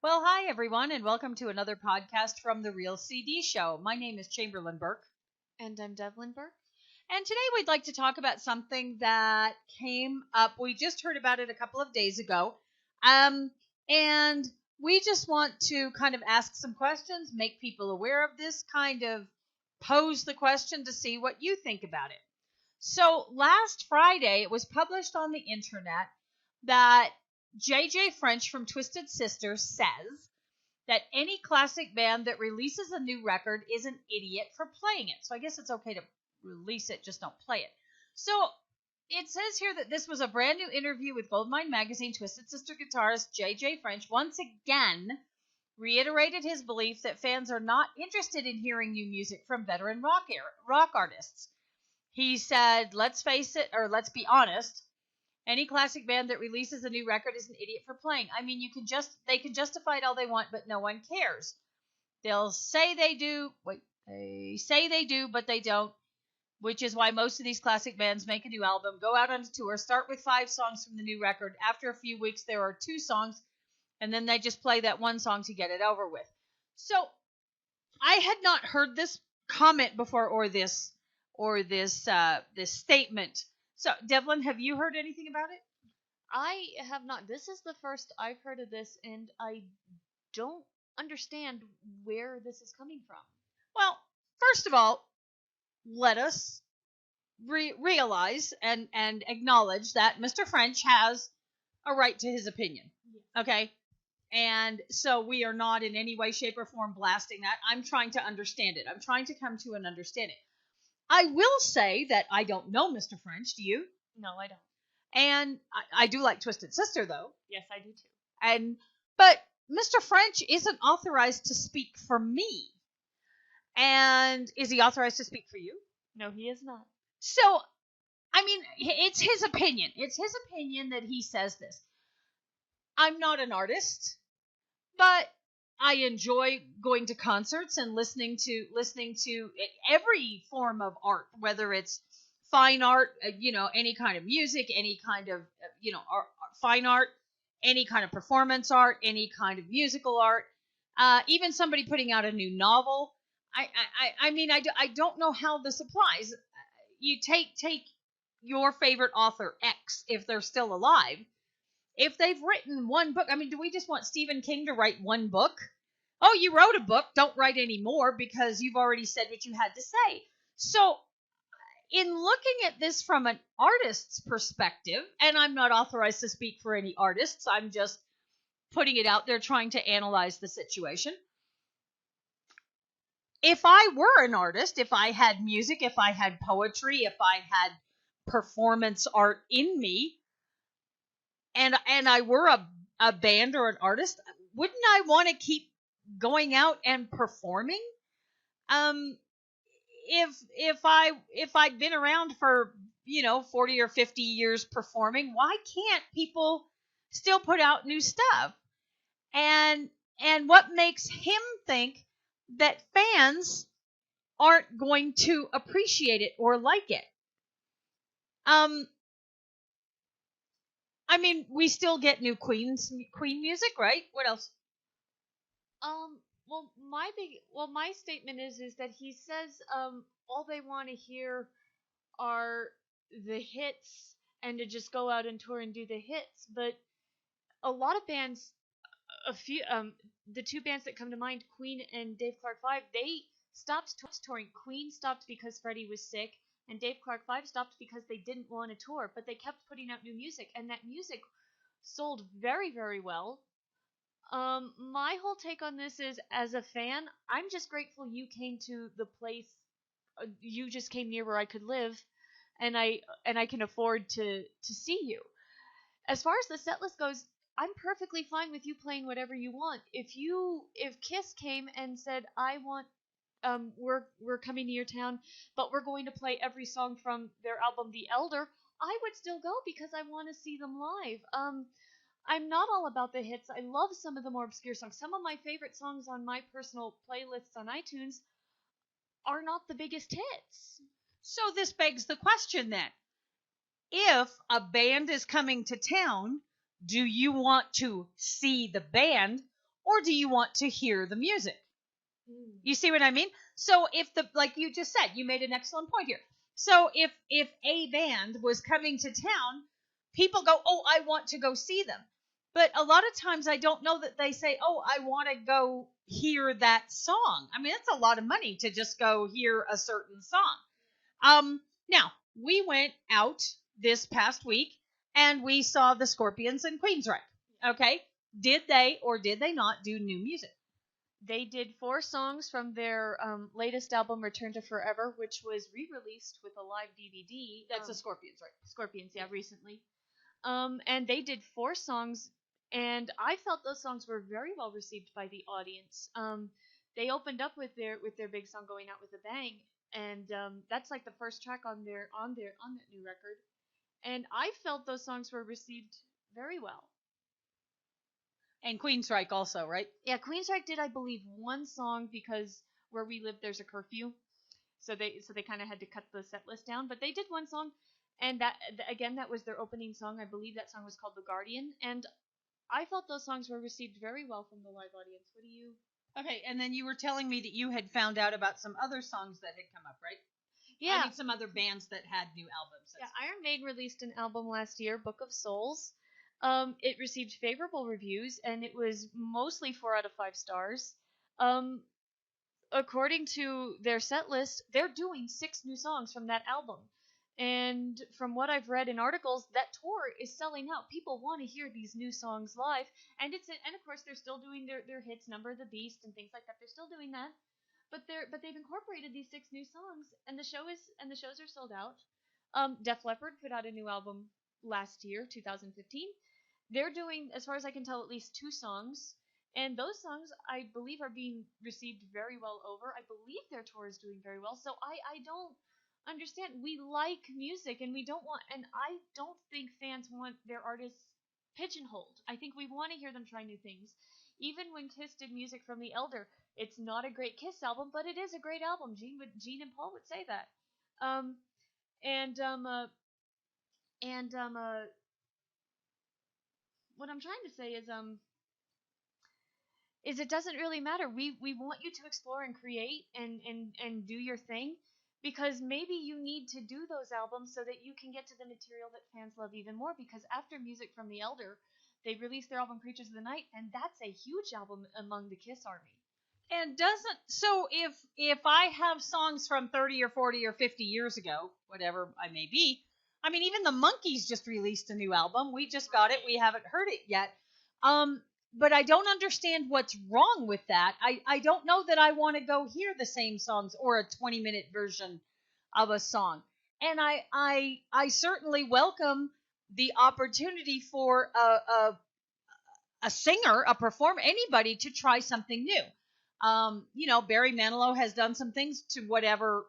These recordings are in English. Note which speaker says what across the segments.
Speaker 1: Well, hi everyone, and welcome to another podcast from the Real CD Show. My name is Chamberlain Burke,
Speaker 2: And I'm Devlin Burke.
Speaker 1: and today we'd like to talk about something that came up. We just heard about it a couple of days ago, and we just want to kind of ask some questions, make people aware of this, kind of pose the question to see what you think about it. So last Friday, it was published on the internet that JJ French from Twisted Sister says that any classic band that releases a new record is an idiot for playing it. So I guess it's okay to release it, just don't play it. So it says here that this was a brand new interview with Goldmine Magazine. Twisted Sister guitarist JJ French once again reiterated his belief that fans are not interested in hearing new music from veteran rock artists. He said, let's face it, or let's be honest, any classic band that releases a new record is an idiot for playing. I mean, they can justify it all they want, but no one cares. They'll say they do, but they don't, which is why most of these classic bands make a new album, go out on a tour, start with 5 songs from the new record. After a few weeks, there are 2 songs, and then they just play that one song to get it over with. So I had not heard this comment before, or this statement. So, Devlin, have you heard anything about it?
Speaker 2: I have not. This is the first I've heard of this, and I don't understand where this is coming from.
Speaker 1: Well, first of all, let us realize and acknowledge that Mr. French has a right to his opinion. Okay? And so we are not in any way, shape, or form blasting that. I'm trying to understand it. I'm trying to come to an understanding. I will say that I don't know Mr. French. Do you?
Speaker 2: No, I don't.
Speaker 1: And I do like Twisted Sister, though.
Speaker 2: Yes, I do too.
Speaker 1: But Mr. French isn't authorized to speak for me. And is he authorized to speak for you?
Speaker 2: No, he is not.
Speaker 1: So, I mean, it's his opinion. It's his opinion that he says this. I'm not an artist, but I enjoy going to concerts and listening to every form of art, whether it's fine art, any kind of music, any kind of, fine art, any kind of performance art, any kind of musical art, even somebody putting out a new novel. I don't know how this applies. You take your favorite author X, if they're still alive. If they've written one book, I mean, do we just want Stephen King to write one book? Oh, you wrote a book, don't write any more because you've already said what you had to say. So, in looking at this from an artist's perspective, and I'm not authorized to speak for any artists, I'm just putting it out there trying to analyze the situation. If I were an artist, if I had music, if I had poetry, if I had performance art in me, and I were a band or an artist, wouldn't I want to keep going out and performing? If I'd been around for 40 or 50 years performing, why can't people still put out new stuff? And what makes him think that fans aren't going to appreciate it or like it? I mean, we still get new Queen music, right? What else?
Speaker 2: My statement is that he says all they want to hear are the hits and to just go out and tour and do the hits. But a lot of bands, the 2 bands that come to mind, Queen and Dave Clark 5, they stopped touring. Queen stopped because Freddie was sick, and Dave Clark 5 stopped because they didn't want to tour, but they kept putting out new music, and that music sold very, very well. My whole take on this is, as a fan, I'm just grateful you came to the place, you just came near where I could live, and I can afford to see you. As far as the set list goes, I'm perfectly fine with you playing whatever you want. If Kiss came and said, I want, we're coming to your town, but we're going to play every song from their album The Elder, I would still go because I want to see them live. I'm not all about the hits. I love some of the more obscure songs. Some of my favorite songs on my personal playlists on iTunes are not the biggest hits.
Speaker 1: So this begs the question then. If a band is coming to town, do you want to see the band, or do you want to hear the music?
Speaker 2: Mm.
Speaker 1: You see what I mean? So if like you just said, you made an excellent point here. So if a band was coming to town, people go, oh, I want to go see them. But a lot of times I don't know that they say, oh, I want to go hear that song. I mean, that's a lot of money to just go hear a certain song. Now, we went out this past week and we saw the Scorpions and Queensryche. Okay? Did they or did they not do new music?
Speaker 2: They did 4 songs from their latest album, Return to Forever, which was re-released with a live DVD.
Speaker 1: That's the Scorpions, right?
Speaker 2: Scorpions, yeah, recently. And they did 4 songs, and I felt those songs were very well received by the audience. They opened up with their big song "Going Out with a Bang," and that's like the first track on that new record. And I felt those songs were received very well.
Speaker 1: And Queensryche also, right?
Speaker 2: Yeah, Queensryche did, I believe, 1 song because where we live there's a curfew, so they kind of had to cut the set list down. But they did 1 song, and that again that was their opening song. I believe that song was called "The Guardian," and I felt those songs were received very well from the live audience. What do you?
Speaker 1: Okay, and then you were telling me that you had found out about some other songs that had come up, right?
Speaker 2: Yeah,
Speaker 1: I mean, some other bands that had new albums.
Speaker 2: Yeah, Iron Maiden released an album last year, Book of Souls. It received favorable reviews, and it was mostly 4 out of 5 stars. According to their set list, they're doing 6 new songs from that album. And from what I've read in articles, that tour is selling out. People want to hear these new songs live, and of course they're still doing their hits, Number of the Beast and things like that. They're still doing that, but they've incorporated these 6 new songs, and the shows are sold out. Def Leppard put out a new album last year, 2015. They're doing, as far as I can tell, at least 2 songs. And those songs, I believe, are being received very well over. I believe their tour is doing very well. So I don't understand. We like music, and I don't think fans want their artists pigeonholed. I think we want to hear them try new things. Even when Kiss did music from The Elder, it's not a great Kiss album, but it is a great album. Gene and Paul would say that. Um, and what I'm trying to say is it doesn't really matter. We want you to explore and create and do your thing, because maybe you need to do those albums so that you can get to the material that fans love even more. Because after music from The Elder, they released their album Creatures of the Night, and that's a huge album among the Kiss Army.
Speaker 1: And so if I have songs from 30 or 40 or 50 years ago, whatever I may be, I mean, even the Monkees just released a new album. We just got it. We haven't heard it yet. But I don't understand what's wrong with that. I don't know that I want to go hear the same songs or a 20-minute version of a song. And I certainly welcome the opportunity for a singer, a performer, anybody to try something new. Barry Manilow has done some things to whatever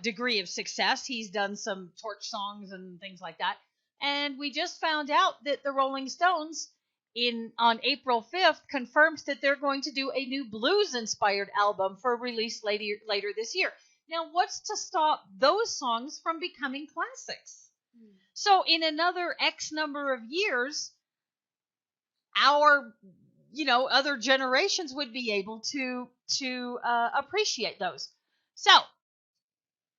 Speaker 1: degree of success. He's done some torch songs and things like that. And we just found out that the Rolling Stones on April 5th confirmed that they're going to do a new blues-inspired album for release later this year. Now, what's to stop those songs from becoming classics? So in another X number of years, our other generations would be able to appreciate those. So,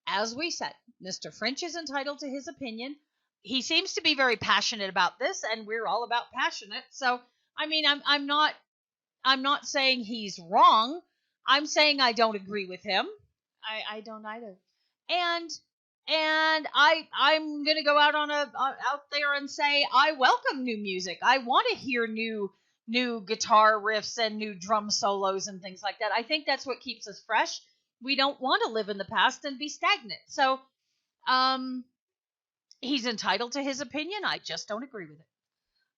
Speaker 1: as we said, Mr. French is entitled to his opinion. He seems to be very passionate about this, and we're all about passionate. So, I mean, I'm not saying he's wrong. I'm saying I don't agree with him.
Speaker 2: I don't either.
Speaker 1: And I'm gonna go out out there and say I welcome new music. I want to hear new guitar riffs and new drum solos and things like that. I think that's what keeps us fresh. We don't want to live in the past and be stagnant. So, he's entitled to his opinion. I just don't agree with it.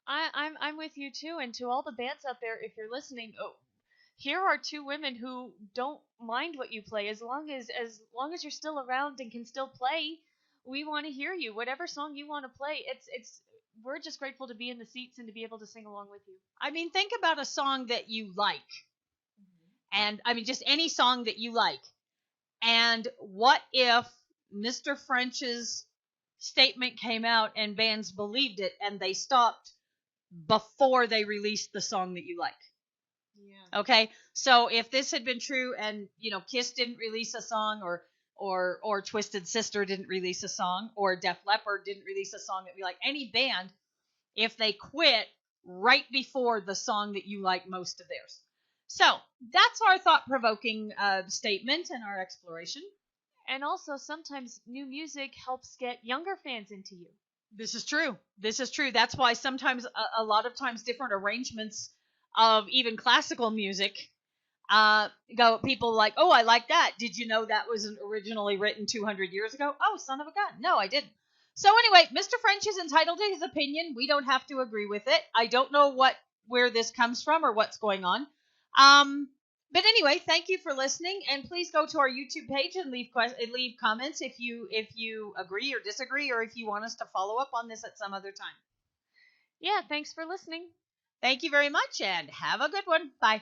Speaker 2: I'm with you too. And to all the bands out there, if you're listening, here are 2 women who don't mind what you play. As long as you're still around and can still play, we want to hear you. Whatever song you want to play, we're just grateful to be in the seats and to be able to sing along with you.
Speaker 1: I mean, think about a song that you like. And I mean, just any song that you like. And what if Mr. French's statement came out and bands believed it and they stopped before they released the song that you like.
Speaker 2: Yeah.
Speaker 1: Okay, so if this had been true, and Kiss didn't release a song, or Twisted Sister didn't release a song, or Def Leppard didn't release a song that we like, any band, if they quit right before the song that you like most of theirs. So that's our thought-provoking statement and our exploration.
Speaker 2: And also, sometimes new music helps get younger fans into you.
Speaker 1: This is true. This is true. That's why sometimes, a lot of times, different arrangements of even classical music people like, oh, I like that. Did you know that was originally written 200 years ago? Oh, son of a gun. No, I didn't. So anyway, Mr. French is entitled to his opinion. We don't have to agree with it. I don't know where this comes from or what's going on. But anyway, thank you for listening, and please go to our YouTube page and leave comments if you agree or disagree, or if you want us to follow up on this at some other time.
Speaker 2: Yeah, thanks for listening.
Speaker 1: Thank you very much, and have a good one. Bye.